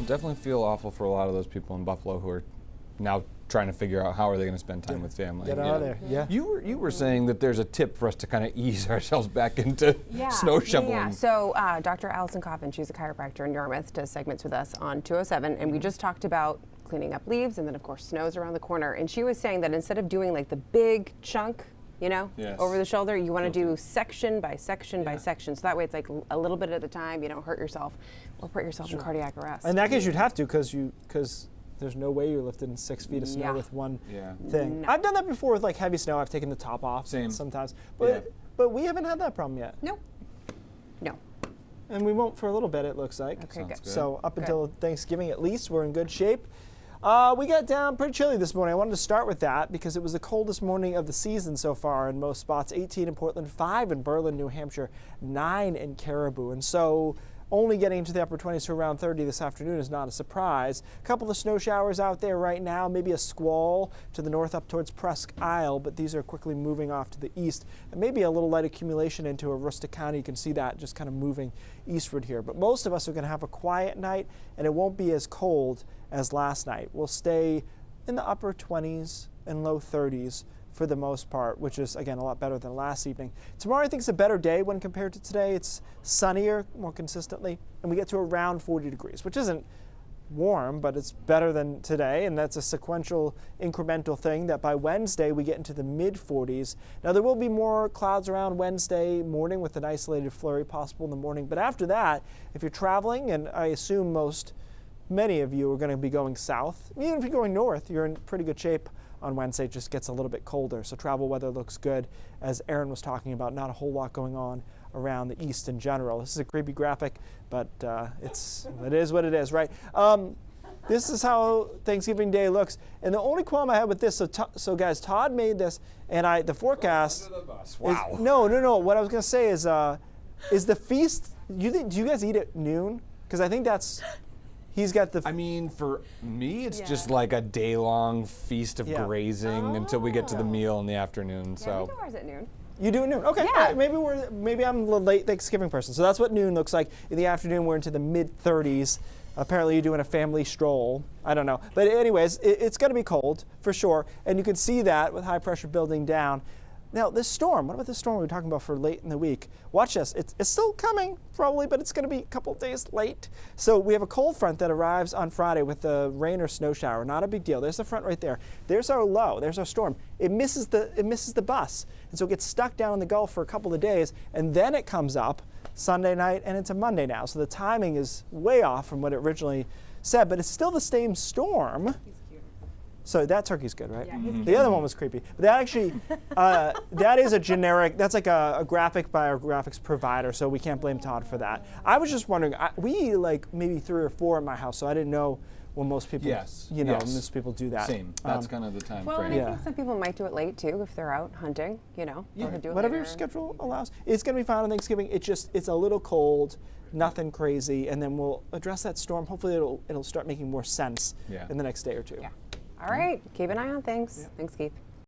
definitely feel awful for a lot of those people in Buffalo who are now trying to figure out how are they going to spend time with family. Get out of there. Yeah. You were saying that there's a tip for us to kind of ease ourselves back into snow shoveling. Yeah. So Dr. Allison Coffin, she's a chiropractor in Yarmouth, does segments with us on 207, and we just talked about cleaning up leaves, and then of course snow's around the corner. And she was saying that instead of doing like the big chunk, over the shoulder, you want to do section by section by section. So that way it's like a little bit at a time. You don't hurt yourself or put yourself in cardiac arrest. In that case, you'd have to because there's no way you're lifting 6 feet of snow with one thing. No. I've done that before with like heavy snow. I've taken the top off sometimes, but we haven't had that problem yet. No. And we won't for a little bit, it looks like. Okay, good. So up until Thanksgiving at least, we're in good shape. We got down pretty chilly this morning. I wanted to start with that because it was the coldest morning of the season so far in most spots. 18 in Portland, 5 in Berlin, New Hampshire, 9 in Caribou. And so only getting into the upper 20s to around 30 this afternoon is not a surprise. A couple of snow showers out there right now, maybe a squall to the north up towards Presque Isle, but these are quickly moving off to the east. And maybe a little light accumulation into Aroostook County. You can see that just kind of moving eastward here. But most of us are going to have a quiet night, and it won't be as cold as last night. We'll stay in the upper 20s and low 30s for the most part, which is, again, a lot better than last evening. Tomorrow, I think, is a better day when compared to today. It's sunnier more consistently, and we get to around 40 degrees, which isn't warm, but it's better than today, and that's a sequential, incremental thing that by Wednesday, we get into the mid-40s. Now, there will be more clouds around Wednesday morning with an isolated flurry possible in the morning, but after that, if you're traveling, and I assume many of you are going to be going south, even if you're going north, you're in pretty good shape on Wednesday. It just gets a little bit colder, so travel weather looks good. As Aaron was talking about, not a whole lot going on around the east in general. This is a creepy graphic, but it is what it is, right? This is how Thanksgiving Day looks. And the only qualm I had with this, so guys, Todd made this, and the forecast. Wow. No. What I was going to say is the feast. Do you guys eat at noon? Because I think that's. He's got the. I mean, for me, it's just like a day-long feast of grazing until we get to the meal in the afternoon. Yeah, we do ours at noon. You do at noon? Okay. Yeah. Right, maybe I'm a late Thanksgiving person. So that's what noon looks like. In the afternoon, we're into the mid-30s. Apparently, you're doing a family stroll. I don't know. But anyways, it's going to be cold for sure, and you can see that with high pressure building down. Now, this storm, what about this storm we were talking about for late in the week? Watch this. It's still coming, probably, but it's going to be a couple days late. So we have a cold front that arrives on Friday with a rain or snow shower. Not a big deal. There's the front right there. There's our low. There's our storm. It misses the bus, and so it gets stuck down in the Gulf for a couple of days, and then it comes up Sunday night, and it's a Monday now. So the timing is way off from what it originally said, but it's still the same storm. So that turkey's good, right? Yeah, the other one was creepy. But that actually, that is a generic, that's like a graphic by our graphics provider, so we can't blame Todd for that. I was just wondering, we eat like maybe 3 or 4 in my house, so I didn't know when most people, most people do that. Same. That's kind of the time Well, frame. and I think some people might do it late too if they're out hunting, They'll do it Whatever your later. schedule allows. It's going to be fine on Thanksgiving. It's a little cold, nothing crazy, and then we'll address that storm. Hopefully it'll start making more sense in the next day or two. Yeah. All right. Keep an eye on things. Thanks, Keith.